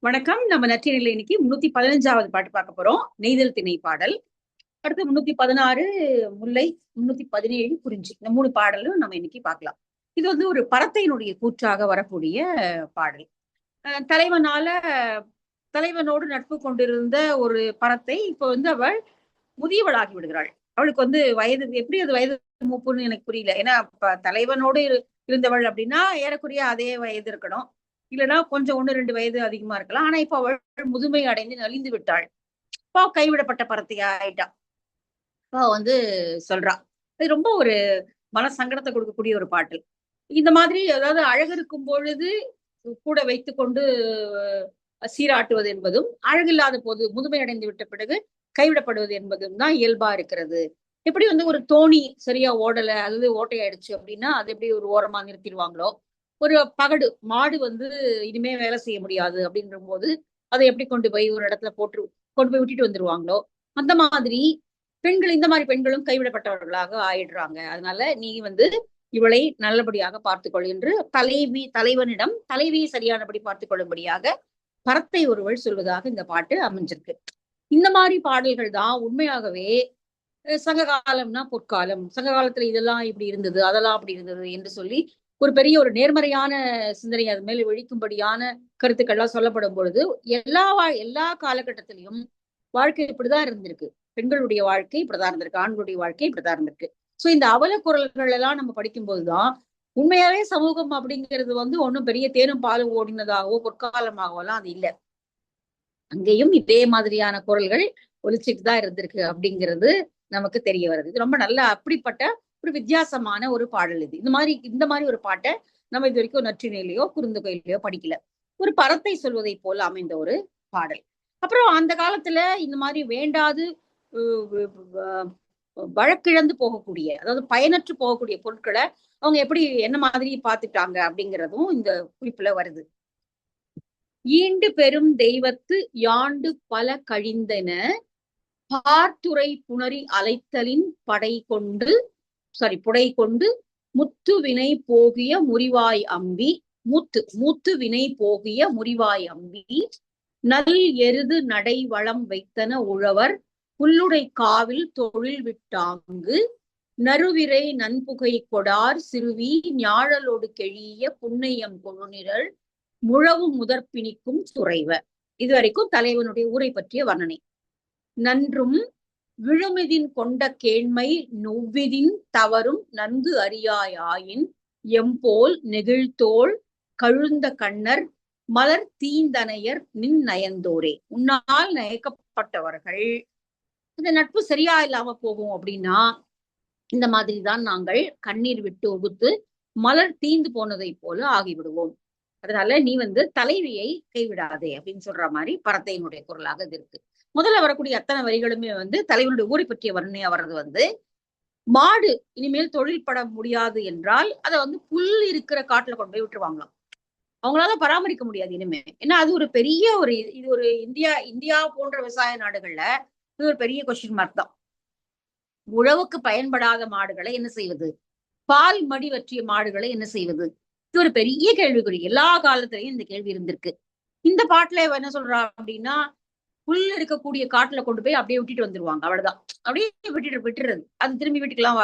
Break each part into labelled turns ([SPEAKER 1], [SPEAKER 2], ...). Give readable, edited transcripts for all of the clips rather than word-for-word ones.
[SPEAKER 1] வணக்கம். நம்ம நற்றினையில இன்னைக்கு 315வது பாட்டு பார்க்க போறோம். நெய்தல் திணை பாடல். அடுத்து 316 முல்லை, 317 குறிஞ்சி. இந்த 3 பாடலும் நம்ம இன்னைக்கு பார்க்கலாம். இது வந்து ஒரு பறத்தையினுடைய கூற்றாக வரக்கூடிய பாடல். தலைவனால தலைவனோடு நட்பு கொண்டிருந்த ஒரு பறத்தை இப்ப வந்து அவள் முதியவளாகி விடுகிறாள். அவளுக்கு வந்து வயது எப்படி அது வயது மூப்புன்னு எனக்கு புரியல. ஏன்னா தலைவனோடு இருந்தவள் அப்படின்னா ஏறக்குறைய அதே வயது இருக்கணும். இல்லைன்னா கொஞ்சம் 1-2 வயது அதிகமா இருக்கலாம். ஆனா இப்ப அவள் முதுமை அடைந்து நலிந்து விட்டாள். இப்போ கைவிடப்பட்ட பறத்தையா ஆயிட்டா. அப்ப வந்து சொல்றா. இது ரொம்ப ஒரு மன சங்கடத்தை கொடுக்கக்கூடிய ஒரு பாட்டு. இந்த மாதிரி அதாவது அழகிருக்கும் பொழுது கூட வைத்துக்கொண்டு சீராட்டுவது என்பதும், அழகில்லாத போது முதுமை அடைந்து விட்ட பிறகு கைவிடப்படுவது என்பதும் தான் இயல்பா இருக்கிறது. எப்படி வந்து ஒரு தோணி சரியா ஓடல அல்லது ஓட்டையாயிடுச்சு அப்படின்னா அது எப்படி ஒரு ஓரமா நிறுத்திடுவாங்களோ, ஒரு பகடு மாடு வந்து இனிமே வேலை செய்ய முடியாது அப்படின்ற போது அதை எப்படி கொண்டு போய் ஒரு இடத்துல கொண்டு போய் விட்டுட்டு வந்துருவாங்களோ, அந்த மாதிரி பெண்கள் இந்த மாதிரி பெண்களும் கைவிடப்பட்டவர்களாக ஆயிடுறாங்க. அதனால நீ வந்து இவளை நல்லபடியாக பார்த்துக்கொள் என்று தலைவனிடம் தலைவியை சரியானபடி பார்த்துக் கொள்ளும்படியாக பரத்தை ஒருவள் சொல்வதாக இந்த பாட்டு அமைஞ்சிருக்கு. இந்த மாதிரி பாடல்கள் தான் உண்மையாகவே சங்க காலம்னா பொற்காலம், சங்க காலத்துல இதெல்லாம் இப்படி இருந்தது, அதெல்லாம் அப்படி இருந்தது என்று சொல்லி ஒரு பெரிய ஒரு நேர்மறையான சிந்தனை அது மேல விழிக்கும்படியான கருத்துக்கள்லாம் சொல்லப்படும் பொழுது எல்லா காலகட்டத்திலையும் வாழ்க்கை இப்படிதான் இருந்திருக்கு. பெண்களுடைய வாழ்க்கை இப்படிதான் இருந்திருக்கு, ஆண்களுடைய வாழ்க்கை இப்படிதான் இருந்திருக்கு. சோ இந்த அவல குரல்கள் எல்லாம் நம்ம படிக்கும் போதுதான் உண்மையாவே சமூகம் அப்படிங்கிறது வந்து ஒன்னும் பெரிய தேனும் பாலும் ஓடினதாகவோ பொற்காலமாகவோ எல்லாம் அது இல்லை. அங்கேயும் இதே மாதிரியான குரல்கள் ஒலிச்சுட்டு தான் இருந்திருக்கு அப்படிங்கிறது நமக்கு தெரிய வருது. இது ரொம்ப நல்ல அப்படிப்பட்ட ஒரு வித்தியாசமான ஒரு பாடல் இது. இந்த மாதிரி ஒரு பாட்டை நம்ம இது வரைக்கும் நற்றினையிலையோ குறுந்தொகையிலையோ படிக்கல. ஒரு பரத்தை சொல்வதை போல அமைந்த ஒரு பாடல். அப்புறம் அந்த காலத்துல இந்த மாதிரி வேண்டாது வழக்கிழந்து போகக்கூடிய, அதாவது பயனற்று போகக்கூடிய பொருட்களை அவங்க எப்படி என்ன மாதிரி பார்த்துட்டாங்க அப்படிங்கிறதும் இந்த குறிப்புல வருது. ஈண்டு பெரும் தெய்வத்து யாண்டு பல கழிந்தன பார்த்துரை புணரி அலைத்தலின் புடை கொண்டு முத்து வினை போகிய முறிவாய் அம்பி மூத்து வினை போகிய முறிவாய் அம்பி நல் எருது நடை வளம் வைத்தன உழவர் புல்லுடை காவில் தொழில் விட்டாங்கு நறுவிரை நன்புகை கொடார் சிறுவி ஞாழலோடு கெழிய புன்னையம் கொழுநிரல் முழவு முதற்பிணிக்கும் சுரைவ. இதுவரைக்கும் தலைவனுடைய ஊரை பற்றிய வர்ணனை. நன்றும் விழுமிதின் கொண்ட கேண்மை நொவ்விதின் தவறும் நன்கு அறியாயின் எம்போல் நெகிழ்தோள் கழுந்த கண்ணர் மலர் தீந்தனையர் நின் நயந்தோரே. உன்னால் நயக்கப்பட்டவர்கள் இந்த நட்பு சரியா இல்லாம போகும் அப்படின்னா இந்த மாதிரிதான் நாங்கள் கண்ணீர் விட்டு ஒகுத்து மலர் தீந்து போனதை போல ஆகிவிடுவோம். அதனால நீ வந்து தலைவியை கைவிடாதே அப்படின்னு சொல்ற மாதிரி பரத்தையினுடைய குரலாக இது இருக்கு. முதல்ல வரக்கூடிய அத்தனை வரிகளுமே வந்து தலைவனுடைய ஊரை பற்றிய வர்ணனையா வர்றது வந்து, மாடு இனிமேல் தொழில் பட முடியாது என்றால் அதை வந்து புல் இருக்கிற காட்டுல கொண்டு போய் விட்டுருவாங்களாம். அவங்களால பராமரிக்க முடியாது இனிமே. ஏன்னா அது ஒரு பெரிய இது ஒரு இந்தியா போன்ற விவசாய நாடுகள்ல இது ஒரு பெரிய கொஸ்டின் மார்க் தான். உழவுக்கு பயன்படாத மாடுகளை என்ன செய்வது, பால் மடி வற்றிய மாடுகளை என்ன செய்வது, இது ஒரு பெரிய கேள்விக்குறி. எல்லா காலத்திலையும் இந்த கேள்வி இருந்திருக்கு. இந்த பாட்டுல என்ன சொல்றா அப்படின்னா, புல் இருக்கக்கூடிய காட்டுல கொண்டு போய் அப்படியே விட்டுட்டு வந்துருவாங்க, அவ்வளவுதான். அப்படியே விட்டுறது. அது திரும்பி வீட்டுக்கெல்லாம்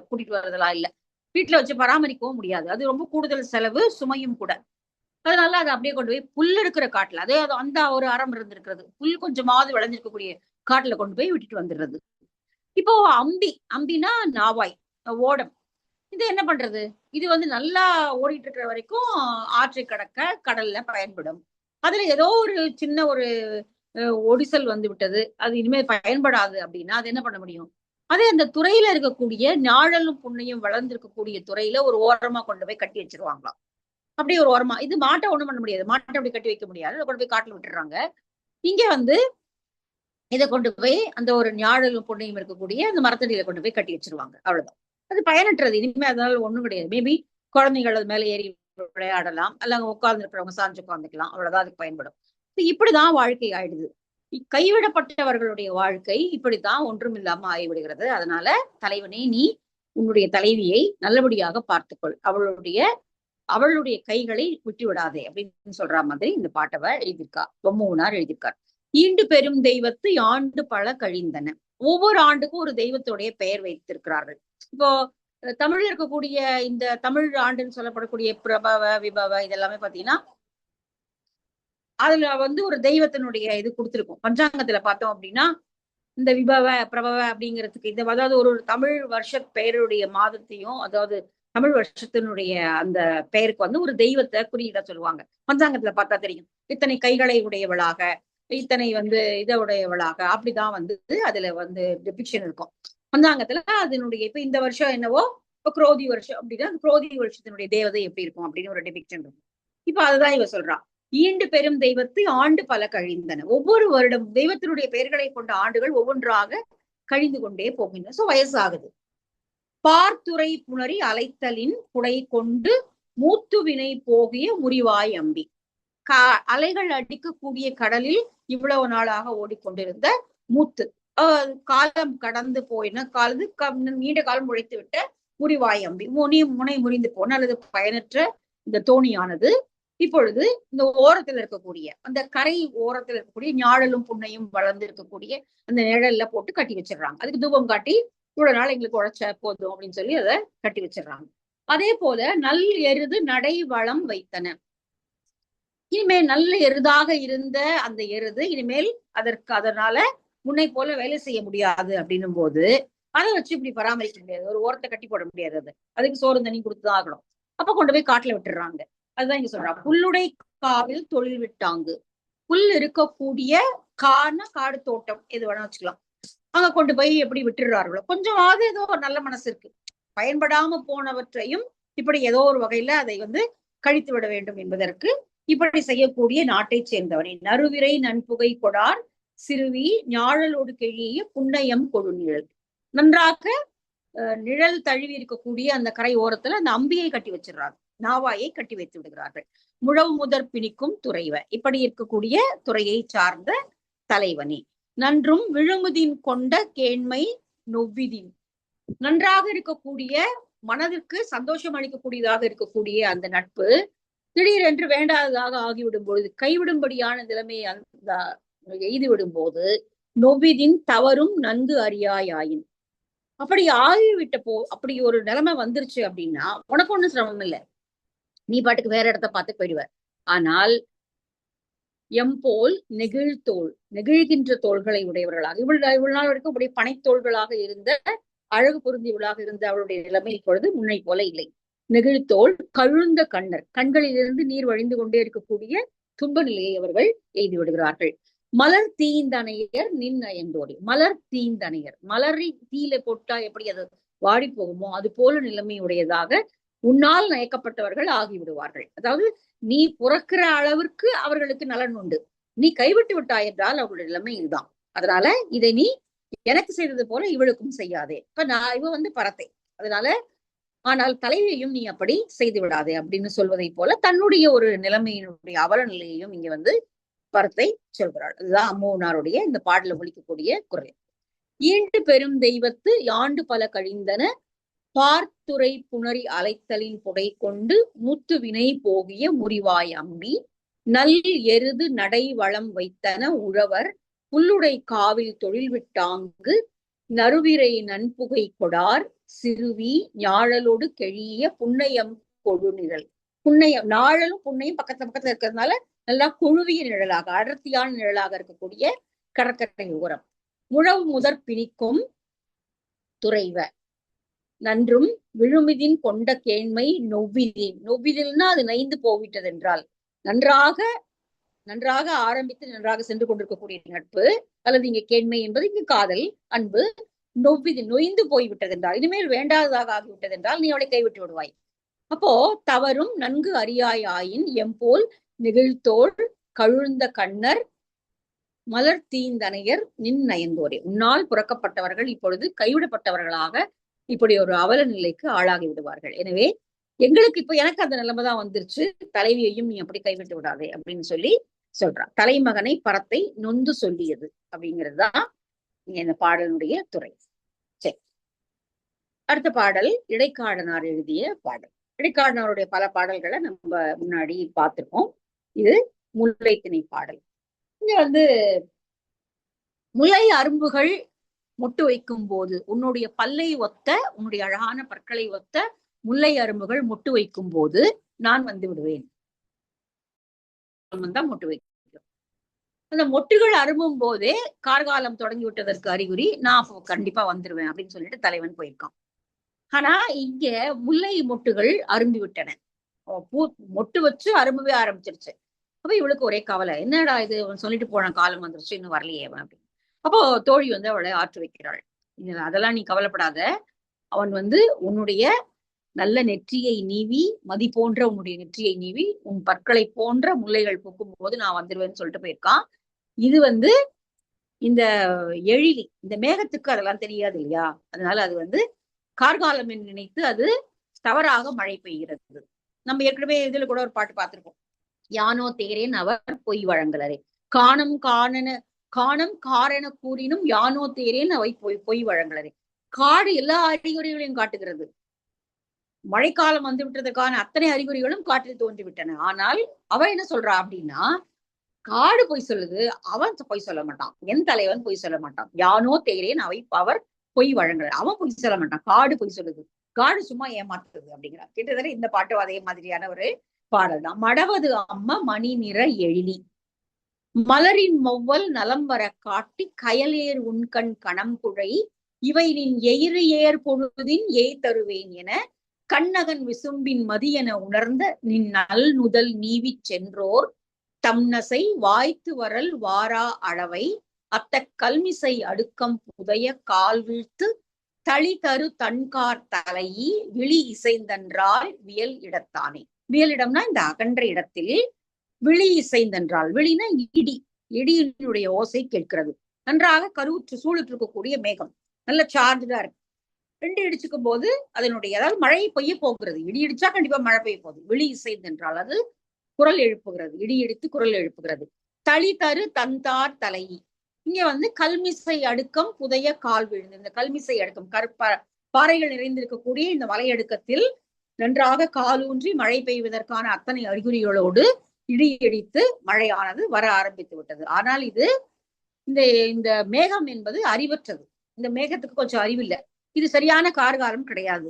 [SPEAKER 1] கூட்டிட்டு வர்றதெல்லாம் இல்ல. வீட்டுல வச்சு பராமரிக்கவும் முடியாது, அது ரொம்ப கூடுதல் செலவு சுமையும் கூட. அதனால அதை அப்படியே கொண்டு போய் புல் இருக்கிற காட்டுல, அதே அந்த ஒரு அறம் இருந்திருக்கிறது, புல் கொஞ்சமாவது விளைஞ்சிருக்கக்கூடிய காட்டுல கொண்டு போய் விட்டுட்டு வந்துடுறது. இப்போ அம்பினா நாவாய், ஓடம். இது என்ன பண்றது, இது வந்து நல்லா ஓடிட்டு இருக்கிற வரைக்கும் ஆற்றை கடக்க கடல்ல பயன்படும். அதுல ஏதோ ஒரு சின்ன ஒரு ஒடிசல் வந்து விட்டது, அது இனிமேல் பயன்படாது அப்படின்னா அது என்ன பண்ண முடியும். அதே அந்த துறையில இருக்கக்கூடிய ஞாழலும் புண்ணையும் வளர்ந்திருக்கக்கூடிய துறையில ஒரு ஓரமா கொண்டு போய் கட்டி வச்சிருவாங்களாம். அப்படியே ஒரு ஓரமா. இது மாட்டை ஒண்ணும் பண்ண முடியாது, மாட்டை அப்படி கட்டி வைக்க முடியாது, கொண்டு போய் காட்டுல விட்டுறாங்க. இங்க வந்து இதை கொண்டு போய் அந்த ஒரு ஞாழலும் புண்ணையும் இருக்கக்கூடிய அந்த மரத்தடியில கொண்டு போய் கட்டி வச்சிருவாங்க, அவ்வளவுதான். அது பயனற்றது, இனிமே அதனால ஒண்ணும் கிடையாது. மேபி குழந்தைகள் அது மேல ஏறி விளையாடலாம், அல்ல அங்க உட்கார்ந்து இருக்கிறவங்க சாஞ்சு உட்காந்துக்கலாம், அவ்வளவுதான் அதுக்கு பயன்படும். இப்படிதான் வாழ்க்கை ஆயிடுது. கைவிடப்பட்டவர்களுடைய வாழ்க்கை இப்படித்தான் ஒன்றும் இல்லாம ஆகிவிடுகிறது. அதனால தலைவனே, நீ உன்னுடைய தலைவியை நல்லபடியாக பார்த்துக்கொள். அவளுடைய அவளுடைய கைகளை விட்டு விடாதே அப்படின்னு சொல்ற மாதிரி இந்த பாட்டவ எழுதியிருக்கா. பொம்மூனார் எழுதியிருக்கார். ஈண்டு பெரும் தெய்வத்து ஆண்டு பல கழிந்தன. ஒவ்வொரு ஆண்டுக்கும் ஒரு தெய்வத்துடைய பெயர் வைத்திருக்கிறார்கள். இப்போ தமிழ்ல இருக்கக்கூடிய இந்த தமிழ் ஆண்டுன்னு சொல்லப்படக்கூடிய பிரபவ விபவ இதெல்லாமே பாத்தீங்கன்னா அதுல ஒரு தெய்வத்தினுடைய இது கொடுத்திருக்கும். பஞ்சாங்கத்துல பார்த்தோம் அப்படின்னா இந்த விபவ பிரபவ அப்படிங்கிறதுக்கு இந்த அதாவது ஒரு தமிழ் வருஷ பெயருடைய மாதத்தையும் அதாவது தமிழ் வருஷத்தினுடைய அந்த பெயருக்கு ஒரு தெய்வத்தை குறியீடா சொல்லுவாங்க. பஞ்சாங்கத்துல பார்த்தா தெரியும். இத்தனை கைகளை உடையவளாக, இத்தனை இதை உடையவளாக, அப்படிதான் அதுல டிபிக்ஷன் இருக்கும் பஞ்சாங்கத்துல. அதனுடைய இப்ப இந்த வருஷம் என்னவோ இப்ப குரோதி வருஷம் அப்படின்னா குரோதி வருஷத்தினுடைய தேவதை எப்படி இருக்கும் அப்படின்னு ஒரு டிபிக்ஷன் இருக்கும். இப்ப அதுதான் இவ சொல்றான். ஈண்டு பெரும் தெய்வத்தை ஆண்டு பல கழிந்தன. ஒவ்வொரு வருடம் தெய்வத்தினுடைய பெயர்களை கொண்ட ஆண்டுகள் ஒவ்வொன்றாக கழிந்து கொண்டே போகின்றன. சோ வயசாகுது. பார்த்துரை புணரி அலைத்தலின் புடை கொண்டு மூத்துவினை போகிய முறிவாய் அம்பி. அலைகள் அடிக்கக்கூடிய கடலில் இவ்வளவு நாளாக ஓடிக்கொண்டிருந்த மூத்து காலம் கடந்து போயின நீண்ட காலம் உழைத்து விட்ட முறிவாய் அம்பி, முனை முறிந்து போன அல்லது பயனற்ற இந்த தோணியானது இப்பொழுது இந்த ஓரத்துல இருக்கக்கூடிய அந்த கரை ஓரத்துல இருக்கக்கூடிய ஞாழலும் புண்ணையும் வளர்ந்து இருக்கக்கூடிய அந்த நிழல்ல போட்டு கட்டி வச்சிடுறாங்க. அதுக்கு தூபம் காட்டி இவ்வளவு நாள் எங்களுக்கு உழைச்ச போதும் அப்படின்னு சொல்லி அதை கட்டி வச்சிடுறாங்க. அதே போல நல் எருது நடை வளம் வைத்தன. இனிமேல் நல்ல எருதாக இருந்த அந்த எருது இனிமேல் அதனால முன்னை போல வேலை செய்ய முடியாது அப்படின்னும் போது அதை வச்சு இப்படி பராமரிக்க முடியாது. ஒரு ஓரத்தை கட்டி போட முடியாது. அதுக்கு சோறு தண்ணி கொடுத்துதான் ஆகணும். அப்ப கொண்டு போய் காட்டுல விட்டுடுறாங்க. அதுதான் இங்க சொல்றா. புல்லுடை காவில் தொழில் விட்டாங்கு. புல் இருக்கக்கூடிய காடு தோட்டம் எது வேணா வச்சுக்கலாம். அங்க கொண்டு போய் எப்படி விட்டுடுறார்களோ கொஞ்சமாவது ஏதோ ஒரு நல்ல மனசு இருக்கு. பயன்படாம போனவற்றையும் இப்படி ஏதோ ஒரு வகையில அதை கழித்து விட வேண்டும் என்பதற்கு இப்படி செய்யக்கூடிய நாட்டை சேர்ந்தவனை. நறுவிரை நன்புகை கொடார் சிறுவி ஞாழலோடு கெழிய புன்னையம் கொடுநிழல். நன்றாக நிழல் தழுவி இருக்கக்கூடிய அந்த கரை ஓரத்துல அந்த அம்பியை கட்டி வச்சிடுறாங்க. நாவாயை கட்டி வைத்து விடுகிறார்கள். முழவு முதற் பிணிக்கும் துறைவ. இப்படி இருக்கக்கூடிய துறையை சார்ந்த தலைவனே. நன்றும் விழுமுதின் கொண்ட கேண்மை நொவ்விதின். நன்றாக இருக்கக்கூடிய மனதிற்கு சந்தோஷம் அளிக்கக்கூடியதாக இருக்கக்கூடிய அந்த நட்பு திடீரென்று வேண்டாததாக ஆகிவிடும் பொழுது கைவிடும்படியான நிலைமையை எய்துவிடும் போது நொவ்விதின் தவறும் நன்கு அறியாயின். அப்படி ஆகிவிட்ட அப்படி ஒரு நிலைமை வந்துருச்சு அப்படின்னா உனக்கு ஒண்ணும் சிரமம் இல்லை, நீ பாட்டுக்கு வேற இடத்த பார்த்து போயிடுவ. ஆனால் எம்போல் நெகிழ்தோள், நெகிழ்கின்ற தோள்களை உடையவர்களாக இவ்வளவு நாள் வரைக்கும் அப்படி பனைத்தோள்களாக இருந்த அழகு பொருந்தியவளாக இருந்த அவளுடைய நிலைமை இப்பொழுது முன்னை போல இல்லை. நெகிழ்தோள் கழுந்த கண்ணர், கண்களிலிருந்து நீர் வழிந்து கொண்டே இருக்கக்கூடிய துன்ப நிலையை அவர்கள் எய்தி விடுகிறார்கள். மலர் தீந்தனையர் நின் அயந்தோடி. மலர் தீந்தனையர், மலரை தீயில போட்டா எப்படி அது வாடி போகுமோ அது போல நிலைமையுடையதாக உன்னால் நயக்கப்பட்டவர்கள் ஆகிவிடுவார்கள். அதாவது நீ புறக்கிற அளவிற்கு அவர்களுக்கு நலன் உண்டு, நீ கைவிட்டு விட்டாய் என்றால் அவர்களுடைய நிலைமை இதுதான். அதனால இதை நீ எனக்கு செய்தது போல இவளுக்கும் செய்யாதே. இப்ப இவ பரத்தை, அதனால ஆனால் தலைவியையும் நீ அப்படி செய்து விடாதே அப்படின்னு சொல்வதை போல தன்னுடைய ஒரு நிலைமையினுடைய அவல நிலையையும் இங்க பரத்தை சொல்கிறாள். அதுதான் அம்மூனாருடைய இந்த பாடல ஒழிக்கக்கூடிய குரல். ஈண்டு பெரும் தெய்வத்து யாண்டு பல கழிந்தன பார்த்துரை புணரி அலைத்தலின் புடை கொண்டு மூத்து வினை போகிய முறிவாய் அம்பி. நல் எருது நடை வளம் வைத்தன உழவர் புல்லுடை காவில் தொழில் விட்டாங்கு. நறுவிரை நன்புகை கொடார் சிறுவி ஞாழலோடு கெழிய புன்னையம் கொடுநிழல். புன்னையம், நாழலும் புன்னையும் பக்கத்துல இருக்கிறதுனால நல்லா குழுவிய நிழலாக அடர்த்தியான நிழலாக இருக்கக்கூடிய கடற்கரை ஓரம். முழவு முதற் பிணிக்கும் துறைவ. நன்றும் விழுமிதின் கொண்ட கேண்மை நொவ்விதின். நொவ்விதில்னா அது நைந்து போய்விட்டது என்றால் நன்றாக ஆரம்பித்து நன்றாக சென்று கொண்டிருக்கக்கூடிய நட்பு அல்லது இங்க கேண்மை என்பது இங்கு காதல் அன்பு. நொவ்விதில் நொய்ந்து போய்விட்டது என்றால் இனிமேல் வேண்டாததாக ஆகிவிட்டது என்றால் நீ அவளை கைவிட்டு விடுவாய். அப்போ தவறும் நன்கு அறியாயின் எம்போல் நெகிழ்தோள் கழுந்த கண்ணர் மலர் தீந்தனையர் நின் நயந்தோரே. உன்னால் புறக்கப்பட்டவர்கள் இப்பொழுது கைவிடப்பட்டவர்களாக இப்படி ஒரு அவல நிலைக்கு ஆளாகி விடுவார்கள். எனவே எங்களுக்கு இப்ப எனக்கு அந்த நிலைமைதான் வந்துருச்சு, தலைவியையும் நீ அப்படி கைவிட்டு விடாதே அப்படின்னு சொல்லி சொல்றான். தலைமகனை பரத்தை நொந்து சொல்லியது அப்படிங்கிறதுதான் இந்த பாடலுடைய துறை. சரி, அடுத்த பாடல் இடைக்காடனார் எழுதிய பாடல். இடைக்காடனருடைய பல பாடல்களை நம்ம முன்னாடி பார்த்திருக்கோம். இது முல்லைத்திணை பாடல். இங்க வந்து முல்லை அரும்புகள் மொட்டு வைக்கும் போது உன்னுடைய பல்லை ஒத்த, உன்னுடைய அழகான பற்களை ஒத்த முல்லை அரும்புகள் மொட்டு வைக்கும் போது நான் வந்து விடுவேன். தான் மொட்டு வைக்கும். அந்த மொட்டுகள் அரும்பும் போதே கார்காலம் தொடங்கி விட்டதற்கு அறிகுறி, நான் கண்டிப்பா வந்துருவேன் அப்படின்னு சொல்லிட்டு தலைவன் போயிருக்கான். ஆனா இங்க முல்லை மொட்டுகள் அரும்பி விட்டன. பூ மொட்டு வச்சு அரும்பவே ஆரம்பிச்சிருச்சு. அப்ப இவளுக்கு ஒரே கவலை, என்னடா இது சொல்லிட்டு போன காலம் வந்துருச்சு, இன்னும் வரலையே அவன் அப்படின்னு. அப்போ தோழி வந்து அவளை ஆற்று வைக்கிறாள். அதெல்லாம் நீ கவலைப்படாத, அவன் வந்து உன்னுடைய நல்ல நெற்றியை நீவி, மதி போன்ற உன்னுடைய நெற்றியை நீவி, உன் பற்களை போன்ற முல்லைகள் பூக்கும் போது நான் வந்துருவேன்னு சொல்லிட்டு போயிருக்கான். இது வந்து இந்த எழிலி, இந்த மேகத்துக்கு அதெல்லாம் தெரியாது இல்லையா, அதனால அது வந்து கார்காலம் என்று நினைத்து அது தவறாக மழை பெய்கிறது. நம்ம ஏற்கனவே இதுல கூட ஒரு பாட்டு பார்த்திருக்கோம், யானோ தேரேன் அவர் பொய் வழங்கலரே, காணம் காரென கூறினும் யானோ தேரேன் அவை பொய் வழங்கலரே. காடு எல்லா அறிகுறிகளையும் காட்டுகிறது, மழைக்காலம் வந்து விட்டதற்கான அத்தனை அறிகுறிகளும் காட்டில் தோன்றிவிட்டன. ஆனால் அவன் என்ன சொல்றா அப்படின்னா, காடு பொய் சொல்லுது, அவன் பொய் சொல்ல மாட்டான், என் தலைவன் பொய் சொல்ல மாட்டான், யானோ தேரேன் அவை அவர் பொய் வழங்கல, அவன் பொய் சொல்ல மாட்டான், காடு பொய் சொல்லுது, காடு சும்மா ஏமாத்துறது அப்படிங்கிறான். கிட்டத்தட்ட இந்த பாட்டு அதே மாதிரியான ஒரு பாடல் தான். மடவது அம்ம மணி நிற எழிலி, மலரின் மொவ்வல் நலம் வர காட்டி, கயலேர் உண்கண் கணம் குழை, இவை நின் எயிறு ஏர் பொழுதின் ஏய் தருவேன் என, கண்ணகன் விசும்பின் மதியென உணர்ந்த நின் நல் நுதல் நீவி சென்றோர் தம்நசை வாய்த்து வரல் வாரா அளவை, அத்த கல்மிசை அடுக்கம் புதைய கால் வீழ்த்து தளி தரு தன்கார் தலையி விழி இசைந்தன்றால் வியல் இடத்தானே. வியலிடம்னா இந்த அகன்ற இடத்தில் விழி இசைந்தன்றால், விழினா இடி, இடியினுடைய ஓசை கேட்கிறது. நன்றாக கருவுற்று சூழுற்று இருக்கக்கூடிய மேகம் நல்ல சார்ஜா இருக்கு. ரெண்டு இடிச்சுக்கும் போது அதனுடைய, அதாவது மழை பெய்ய போகிறது, இடி இடிச்சா கண்டிப்பா மழை பெய்ய போகுது. விழி இசைந்தென்றால் அது குரல் எழுப்புகிறது, இடி இடித்து குரல் எழுப்புகிறது. தளி தரு தந்தார் தலையி, இங்க வந்து கல்மிசை அடுக்கம் புதைய கால் விழுந்து, இந்த கல்மிசை அடுக்கம் பாறைகள் நிறைந்திருக்கக்கூடிய இந்த மலையடுக்கத்தில் நன்றாக காலூன்றி மழை பெய்வதற்கான அத்தனை அறிகுறிகளோடு இடி இடித்து மழையானது வர ஆரம்பித்து விட்டது. ஆனால் இது இந்த மேகம் என்பது அறிவற்றது, இந்த மேகத்துக்கு கொஞ்சம் அறிவில்லை, இது சரியான கார்காலம் கிடையாது.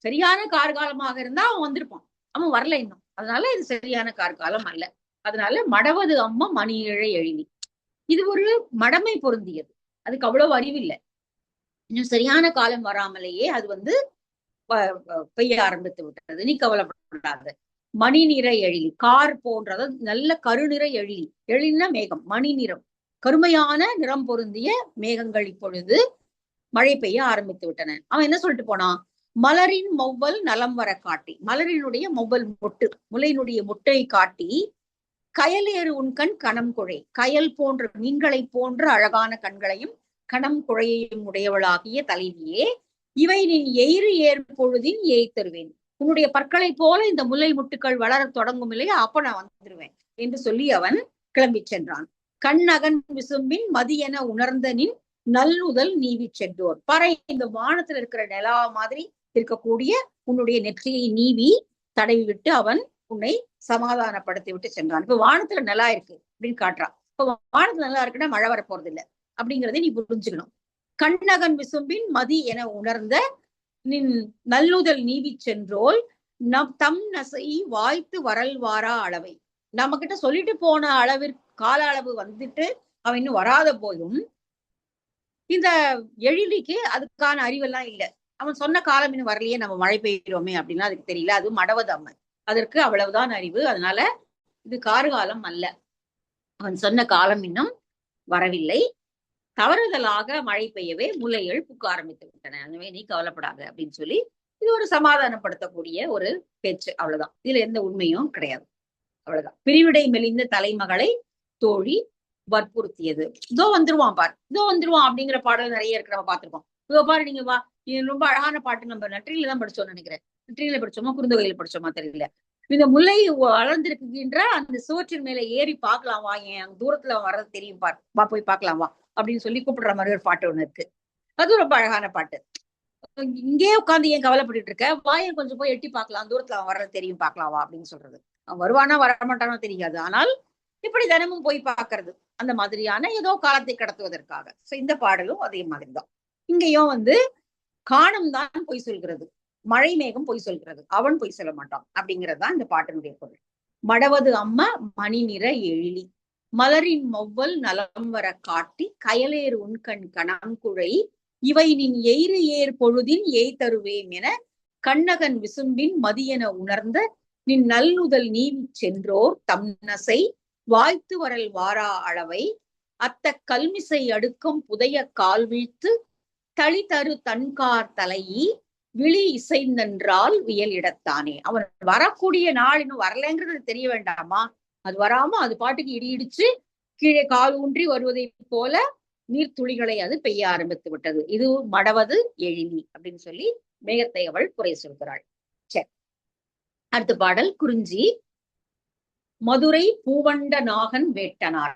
[SPEAKER 1] சரியான கார்காலமாக இருந்தா அவன் வந்திருப்பான், அவன் வரல இன்னும், அதனால இது சரியான கார்காலம் அல்ல. அதனால மடவது அம்மா மணி இழை எழிலி, இது ஒரு மடமை பொருந்தியது, அதுக்கு அவ்வளவு அறிவில்லை, இன்னும் சரியான காலம் வராமலேயே அது வந்து பெய்ய ஆரம்பித்து விட்டது, நீ கவலைப்படாத. மணி நிற எழிலி, கார் போன்றது நல்ல கருநிற எழிலி, எழில்னா மேகம், மணி நிறம் கருமையான நிறம் பொருந்திய மேகங்கள் இப்பொழுது மழை பெய்ய ஆரம்பித்து விட்டன. அவன் என்ன சொல்லிட்டு போனான், மலரின் மொவ்வல் நலம் வர காட்டி, மலரினுடைய மொவ்வல் மொட்டு, முல்லையினுடைய மொட்டை காட்டி, கயலேறு உண்கண் கணம் குழை, கயல் போன்ற மீன்களை போன்ற அழகான கண்களையும் கணம் குழையையும் உடையவளாகிய தலைவியே, இவை நின் எயிறு ஏர் பொழுதின் ஏய் தருவேன், உன்னுடைய பற்களை போல இந்த முல்லை முட்டுக்கள் வளர தொடங்கும் இல்லையா, அப்ப நான் வந்துருவேன் என்று சொல்லி அவன் கிளம்பி சென்றான். கண்ணகன் விசும்பின் மதியென உணர்ந்த நின் நல்லுதல் நீவி சென்றோர், பறை இந்த வானத்துல இருக்கிற நிலா மாதிரி இருக்கக்கூடிய உன்னுடைய நெற்றியை நீவி தடவி விட்டு அவன் உன்னை சமாதானப்படுத்தி விட்டு சென்றான். இப்ப வானத்துல நிலா இருக்கு அப்படின்னு காட்டுறான். இப்ப வானத்துல நல்லா இருக்குன்னா மழை வர போறது இல்லை அப்படிங்கிறதை நீ புரிஞ்சுக்கணும். கண்ணகன் விசும்பின் மதி என உணர்ந்த நின் நல்லுதல் நீவி சென்றோல் தம் நசை வாய்த்து வரல் வாரா அளவை, நம்ம கிட்ட சொல்லிட்டு போன அளவிற்கு கால அளவு வந்துட்டு அவன் இன்னும் வராத போதும் இந்த எழிலிக்கு அதுக்கான அறிவெல்லாம் இல்லை. அவன் சொன்ன காலம் இன்னும் வரலையே, நம்ம மழை பெய்கிறோமே அப்படின்னா அதுக்கு தெரியல, அது மடவது அம்மன், அதற்கு அவ்வளவுதான் அறிவு. அதனால இது கார்காலம் அல்ல, அவன் சொன்ன காலம் இன்னும் வரவில்லை, தவறுதலாக மழை பெய்யவே முல்லைகள் பூக்க ஆரம்பித்து விட்டன, எனவே நீ கவலைப்படாத அப்படின்னு சொல்லி இது ஒரு சமாதானப்படுத்தக்கூடிய ஒரு பேச்சு, அவ்வளவுதான். இதுல எந்த உண்மையும் கிடையாது, அவ்வளவுதான். பிரிவிடை மெலிந்த தலைமகளை தோழி வற்புறுத்தியது. இதோ வந்துருவான் பார், இதோ வந்துருவான் அப்படிங்கிற பாடல் நிறைய இருக்கு, நம்ம பார்த்திருக்கோம். இதோ பாரு நீங்க வா, இது ரொம்ப அழகான பாட்டு, நம்ம நற்றியில தான் படிச்சோம்னு நினைக்கிறேன், நற்றியில படிச்சோமா குறுந்தொகையில படிச்சோமா தெரியல. இந்த முல்லை வளர்ந்திருக்கின்ற அந்த சுவற்றின் மேல ஏறி பார்க்கலாம் வா, என் தூரத்துல வர்றது தெரியும் பார், வா போய் பார்க்கலாம் வா அப்படின்னு சொல்லி கூப்பிடுற மாதிரி ஒரு பாட்டு ஒண்ணு இருக்கு, அது ரொம்ப அழகான பாட்டு. இங்கே உட்காந்து ஏன் கவலைப்பட்டு இருக்க, வாயன் கொஞ்சம் போய் எட்டி பார்க்கலாம், தூரத்துல அவன் வர்றது தெரியும், பார்க்கலாம் வா அப்படின்னு சொல்றது. அவன் வருவானா வரமாட்டானோ தெரியாது, ஆனால் இப்படி தினமும் போய் பார்க்கறது, அந்த மாதிரியான ஏதோ காலத்தை கடத்துவதற்காக. சோ இந்த பாடலும் அதே மாதிரிதான். இங்கேயும் வந்து காணும் தான் பொய் சொல்கிறது, மழை மேகம் பொய் சொல்கிறது, அவன் பொய் சொல்ல மாட்டான் அப்படிங்கிறது தான் இந்த பாட்டினுடைய பொருள். மடவது அம்மா மணி நிற எழிலி, மலரின் மொவ்வல் நலம் வர காட்டி, கயலேர் உண்கண் கணங்குழை, இவை நின் எயிறு ஏர் பொழுதின் ஏய் தருவேம் என கண்ணகன் விசும்பின் மதியென உணர்ந்த நின் நல்லுதல் நீவி சென்றோர் தம்நசை வாய்த்து வரல் வாரா அளவை, அத்த கல்மிசை அடுக்கும் புதைய கால் வீழ்த்து தளி தரு தன்கார் தலையி விழி இசைந்தென்றால் வியல் இடத்தானே. அவன் வரக்கூடிய நாள் இன்னும் வரலங்கிறது தெரிய வேண்டாமா? அது வராம அது பாட்டுக்கு இடி இடிச்சு கீழே கால் ஊன்றி வருவதை போல நீர்த்துளிகளை அது பெய்ய ஆரம்பித்து விட்டது. இது மடவது எழிலி அப்படின்னு சொல்லி மேகத்தை அவள் குறை சொல்கிறாள். சரி, அடுத்த பாடல் குறிஞ்சி. மதுரை பூவண்ட நாகன் வேட்டனார்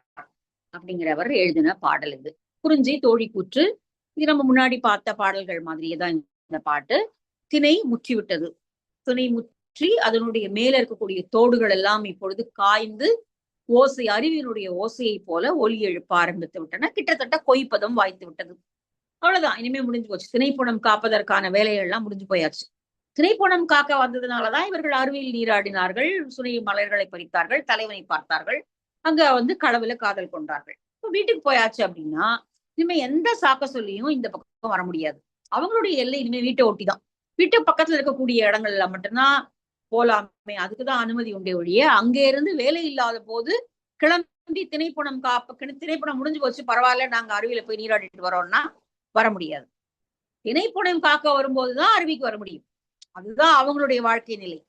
[SPEAKER 1] அப்படிங்கிறவர் எழுதின பாடல் இது. குறிஞ்சி தோழி கூற்று. இது நம்ம முன்னாடி பார்த்த பாடல்கள் மாதிரியே தான் இந்த பாட்டு. திணை முற்றிவிட்டது. திணை முற்றி அதனுடைய மேல இருக்கக்கூடிய தோடுகள் எல்லாம் இப்பொழுது காய்ந்து ஓசை, அருவியினுடைய ஓசையை போல ஒலி எழுப்ப ஆரம்பித்து விட்டன. கிட்டத்தட்ட கொய்ப்பதம் வாய்த்து விட்டது. அவ்வளவுதான், இனிமே முடிஞ்சு போச்சு. திணைப்புணம் காப்பதற்கான வேலைகள் எல்லாம் முடிஞ்சு போயாச்சு. திணைப்புணம் காக்க வந்ததுனாலதான் இவர்கள் அருவியில் நீராடினார்கள், சுனை மலர்களை பறித்தார்கள், தலைவனை பார்த்தார்கள், அங்க வந்து கடவுள காதல் கொண்டார்கள். இப்ப வீட்டுக்கு போயாச்சு அப்படின்னா இனிமே எந்த சாக்க சொல்லியும் இந்த பக்கம் வர முடியாது. அவங்களுடைய எல்லை இனிமே வீட்டை ஒட்டிதான். வீட்டு பக்கத்துல இருக்கக்கூடிய இடங்கள்ல மட்டும்தான் போலாமே, அதுக்குதான் அனுமதி உண்டே ஒழிய அங்க இருந்து வேலை இல்லாத போது கிளம்பி திணைப்புணம் திணைப்புணம் முடிஞ்சு போச்சு பரவாயில்ல நாங்க அருவியில போய் நீராடிட்டு வரோம்னா வர முடியாது. திணைப்புணம் காக்க வரும்போதுதான் அருவிக்கு வர முடியும். அதுதான் அவங்களுடைய வாழ்க்கை நிலை.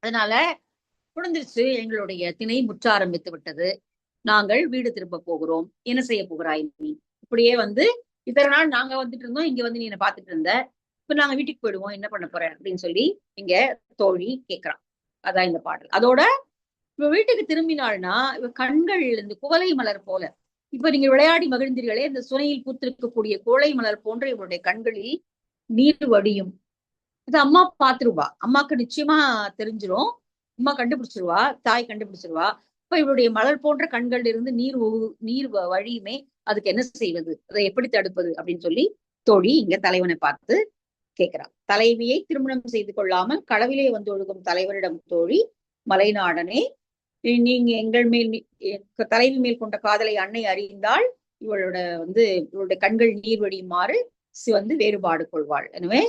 [SPEAKER 1] அதனால முடிஞ்சிருச்சு, எங்களுடைய திணை முற்ற ஆரம்பித்து விட்டது, நாங்கள் வீடு திரும்ப போகிறோம், என்ன செய்ய போகிறாய் நீ? இப்படியே வந்து இத்தனை நாள் நாங்க வந்துட்டு இருந்தோம், இங்க வந்து நீ என்ன பாத்துட்டு இருந்த, இப்ப நாங்க வீட்டுக்கு போயிடுவோம், என்ன பண்ண போற அப்படின்னு சொல்லி இங்க தோழி கேட்கிறான். அதான் இந்த பாடல். அதோட இவ வீட்டுக்கு திரும்பினாள்னா இவ கண்கள் இந்த குவளை மலர் போல, இப்ப நீங்க விளையாடி மகிழ்ந்தீர்களே இந்த சுனையில் பூத்திருக்கக்கூடிய குவளை மலர் போன்ற இவருடைய கண்களில் நீர் வடியும். அது அம்மா பாத்துருவா, அம்மாக்கு நிச்சயமா தெரிஞ்சிரும், அம்மா கண்டுபிடிச்சிருவா, தாய் கண்டுபிடிச்சிருவா. இப்ப இவருடைய மலர் போன்ற கண்கள் இருந்து நீர் வழியுமே, அதுக்கு என்ன செய்வது, அதை எப்படி தடுப்பது அப்படின்னு சொல்லி தோழி இங்க தலைவனை பார்த்து கேட்கிறான். தலைவியை திருமணம் செய்து கொள்ளாமல் களவிலே வந்து ஒழுகும் தலைவரிடம் தோழி, மலைநாடனே நீங்க எங்கள் மேல் தலைவி மேல் கொண்ட காதலை அன்னை அறிந்தால் இவளுடைய கண்கள் நீர் வடியுமாறு வந்து வேறுபாடு கொள்வாள், எனவே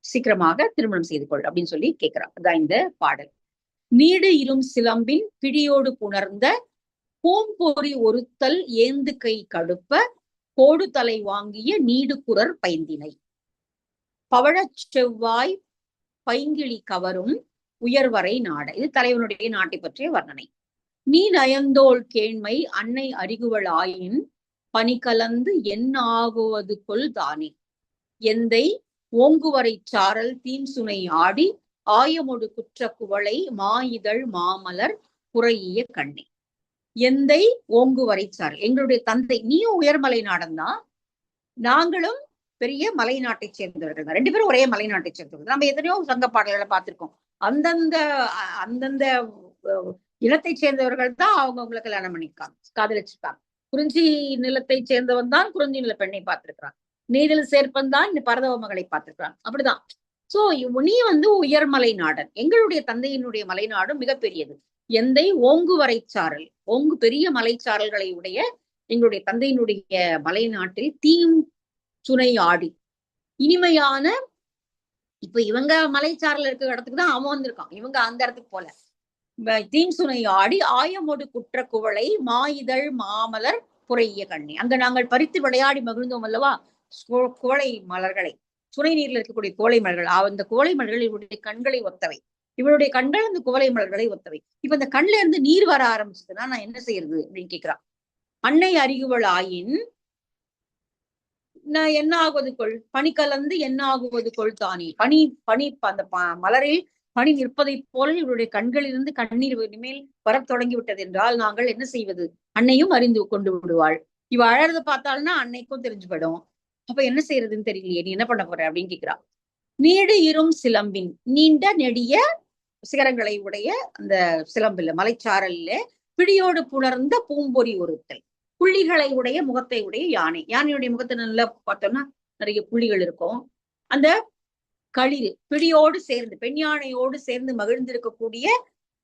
[SPEAKER 1] சீக்கிரமாக திருமணம் செய்து கொள் அப்படின்னு சொல்லி கேட்கிறான். அதான் இந்த பாடல். நீடு இரும் சிலம்பின் பிடியோடு புணர்ந்த பூம்பொறி ஒருத்தல் ஏந்து கை கடுப்ப கோடு தலை வாங்கிய நீடு குரர் பைந்தினை, பவழச் செவ்வாய் பைங்கிளி கவரும் உயர்வரை நாட. இது தலைவனுடைய நாட்டை பற்றிய வர்ணனை. நீ நயந்தோள் கேண்மை அன்னை அறிகுவள் ஆயின் பனி கலந்து என் ஆகுவது கொள் தானே, எந்தை ஓங்குவரை சாரல் தீன் சுனை ஆடி ஆயமொடு குற்ற குவளை மாயிதழ் மாமலர் புறையிய கண்ணே. எந்தை ஓங்குவரை சாரல், எங்களுடைய தந்தை, நீயும் உயர்மலை நாடன்தான், நாங்களும் பெரிய மலை நாட்டை சேர்ந்தவர்கள் தான், ரெண்டு பேரும் ஒரே மலை நாட்டை சேர்ந்தவர்கள். நம்ம எத்தனையோ சங்க பாடல்களை பார்த்திருக்கோம். அந்தந்த அந்தந்த இனத்தை சேர்ந்தவர்கள் தான் அவங்களுக்கு கல்யாணம் பண்ணிருக்காங்க, காதலிச்சிருக்காங்க. குறிஞ்சி நிலத்தை சேர்ந்தவன் தான் குறிஞ்சி நில பெண்ணை பார்த்திருக்கிறான், நீரில் சேர்ப்பன் தான் இந்த பரதவ மகளை பார்த்திருக்கிறான். அப்படிதான். சோ நீ வந்து உயர்மலை நாடன், எங்களுடைய தந்தையினுடைய மலைநாடும் மிகப்பெரியது. எந்தை ஓங்கு வரைச்சாரல், ஓங்கு பெரிய மலைச்சாரல்களை உடைய எங்களுடைய தந்தையினுடைய மலை நாட்டில் தீம் சுனை ஆடி இனிமையான, இப்ப இவங்க மலைச்சாரல் இருக்கிற இடத்துக்கு தான் அவன் வந்திருக்கான், இவங்க அந்த இடத்துக்கு போல. தீம் சுனை ஆடி ஆயமோடு குற்ற குவளை மாயிதழ் மாமலர் புறைய கண்ணி, அங்க நாங்கள் பறித்து விளையாடி மகிழ்ந்தோம் அல்லவா குவளை மலர்களை, சுனை நீர்ல இருக்கக்கூடிய குவளை மலர்கள். அந்த குவளை மலர்கள் இவருடைய கண்களை ஒத்தவை, இவருடைய கண்கள் அந்த குவளை மலர்களை ஒத்தவை. இப்ப இந்த கண்ல இருந்து நீர் வர ஆரம்பிச்சதுன்னா நான் என்ன செய்யறது அப்படின்னு கேட்கிறான். அன்னை அறிகுவள் ஆயின் நான் என்ன ஆகுவது கொள், பனி கலந்து என்ன ஆகுவது கொள் தானே, பனி அந்த மலரில் பனி நிற்பதை போல இவருடைய கண்களிலிருந்து கண்ணீர் இனிமேல் வர தொடங்கி விட்டது என்றால் நாங்கள் என்ன செய்வது, அன்னையும் அறிந்து கொண்டு விடுவாள். இவ அழறத பார்த்தாள்னா அன்னைக்கும் தெரிஞ்சு போயிடும், அப்ப என்ன செய்யறதுன்னு தெரியலையே, நீ என்ன பண்ண போற அப்படின்னு கேக்குறா. நீடு இரும் சிலம்பின், நீண்ட நெடிய சிகரங்களை உடைய அந்த சிலம்பில் மலைச்சாரல்ல பிடியோடு புணர்ந்த பூம்பொறி ஒருத்தல், புள்ளிகளை உடைய முகத்தை உடைய யானை. யானையுடைய முகத்தை நல்லா பார்த்தோம்னா நிறைய புள்ளிகள் இருக்கும். அந்த களிறு பிடியோடு சேர்ந்து, பெண் யானையோடு சேர்ந்து மகிழ்ந்திருக்கக்கூடிய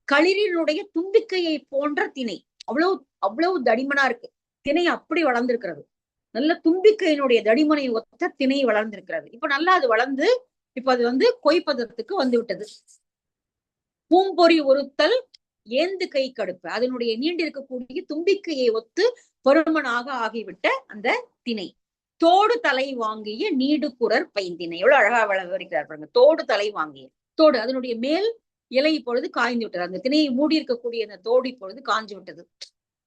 [SPEAKER 1] களிரினுடைய தும்பிக்கையை போன்ற திணை. அவ்வளவு அவ்வளவு தடிமனா இருக்கு திணை, அப்படி வளர்ந்திருக்கிறது. நல்ல தும்பிக்கையினுடைய தடிமனை ஒத்த திணை வளர்ந்திருக்கிறது. இப்ப நல்லா அது வளர்ந்து இப்ப அது வந்து கொய்ப்பதற்கு வந்து விட்டது. பூம்பொறி ஒருத்தல் ஏந்து கை கடுப்பு, அதனுடைய நீண்டிருக்கக்கூடிய தும்பிக்கையை ஒத்து பருமனாக ஆகிவிட்ட அந்த திணை. தோடு தலை வாங்கிய நீடு குரர் பைந்தினை, எவ்வளவு அழகா விவரிக்கிறார் பாருங்க. தோடு தலை வாங்கிய, தோடு அதனுடைய மேல் இலை இப்பொழுது காய்ந்து விட்டது. அந்த திணையை மூடி இருக்கக்கூடிய அந்த தோடு இப்பொழுது காய்ஞ்சு விட்டது.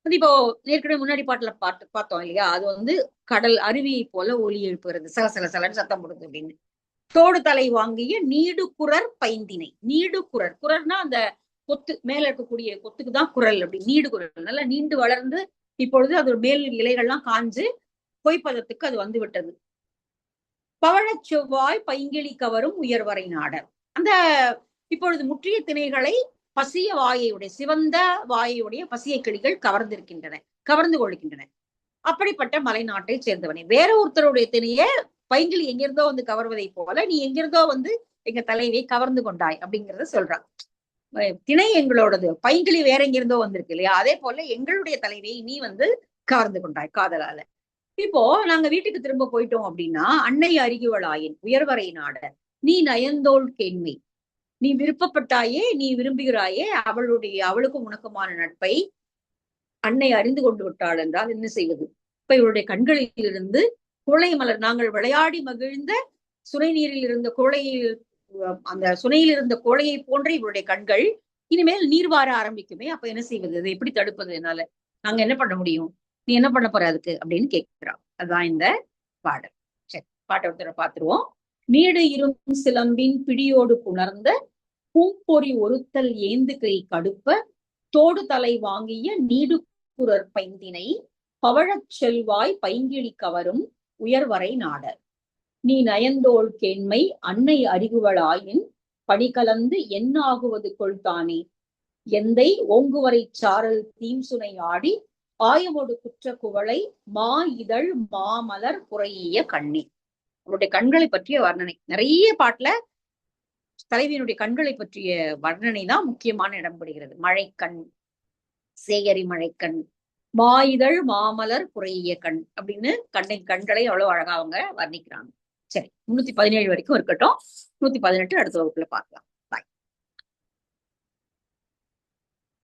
[SPEAKER 1] அது இப்போ ஏற்கனவே முன்னாடி பாட்டுல பார்த்தோம் இல்லையா, அது வந்து கடல் அருவியை போல ஒலி எழுப்புகிறது, சலசல சலன்னு சத்தம் போடுது அப்படின்னு. தோடு தலை வாங்கிய நீடு குரர் பைந்தினை. நீடு குரர், குரர்னா அந்த கொத்து மேல இருக்கக்கூடிய கொத்துக்கு தான் குரல், அப்படி நீடு குரல் நல்லா நீண்டு வளர்ந்து இப்பொழுது அது மேல் இலைகள்லாம் காஞ்சு பொய்ப்பதத்துக்கு அது வந்து விட்டது. பவழச் செவ்வாய் பைங்கிளி கவரும் உயர்வரை நாடர், அந்த இப்பொழுது முற்றிய திணைகளை பசிய வாயையுடைய, சிவந்த வாயையுடைய பசிய கிளிகள் கவர்ந்திருக்கின்றன, கவர்ந்து கொள்கின்றன. அப்படிப்பட்ட மலை நாட்டை சேர்ந்தவனே, வேற ஒருத்தருடைய திணைய பைங்கிளி எங்கிருந்தோ வந்து கவர்வதை போல நீ எங்கிருந்தோ வந்து எங்க தலைவியை கவர்ந்து கொண்டாய் அப்படிங்கறத சொல்றான். திணை எங்களோடது, பைங்கிளி வேற எங்கிருந்தோ வந்திருக்கு இல்லையா, அதே போல எங்களுடைய தலைவியை நீ வந்து கவர்ந்து கொண்டாய் காதலால. இப்போ நாங்க வீட்டுக்கு திரும்ப போயிட்டோம் அப்படின்னா, அன்னை அறிகுவளாயின் உயர்வரை நாட நீ நயந்தோள் கேண்மை, நீ விருப்பப்பட்டாயே, நீ விரும்புகிறாயே, அவளுக்கும் உனக்குமான நட்பை அன்னை அறிந்து கொண்டு விட்டாள் என்றால் என்ன செய்வது? இப்ப இவருடைய கண்களில் இருந்து குழை மலர், நாங்கள் விளையாடி மகிழ்ந்த சுனை நீரில் இருந்த குழையில், அந்த சுனையில் இருந்த கோழையை போன்ற இவருடைய கண்கள் இனிமேல் நீர் வார ஆரம்பிக்குமே, அப்ப என்ன செய்வது? அதை எப்படி தடுப்பது? என்னால நாங்க என்ன பண்ண முடியும்? நீ என்ன பண்ண போற அதுக்கு அப்படின்னு கேட்கிறான். அதுதான் இந்த பாடல். சரி, பாட்டை ஒருத்தர பாத்துருவோம். நீடு இரும் சிலம்பின் பிடியோடு புணர்ந்த பூம்பொறி ஒருத்தல் ஏந்து கை கடுப்ப தோடு தலை வாங்கிய நீடு குரர் பைந்தினை பவழச் செல்வாய் பைங்கிளி கவரும் உயர்வரை நாடர் நீ நயந்தோள் கேண்மை அன்னை அறிகுவளாயின் படிகலந்து என்னாகுவது கொள்தானே எந்தை ஓங்குவரை சாரல் தீம்சுனை ஆடி ஆயமோடு குற்ற குவளை மா இதழ் மாமலர் புறையிய கண்ணி. அவருடைய கண்களை பற்றிய வர்ணனை நிறைய பாட்டுல தலைவியினுடைய கண்களை பற்றிய வர்ணனை தான் முக்கியமான இடம் பெறுகிறது. மழைக்கண், சேகரி மழைக்கண், மாயிதழ் மாமலர் புறையிய கண் அப்படின்னு கண்களை அவ்வளவு அழகா அவங்க வர்ணிக்கிறாங்க. சரி, 317 வரைக்கும் இருக்கட்டும். 118 அடுத்த வகுப்புல பார்க்கலாம்.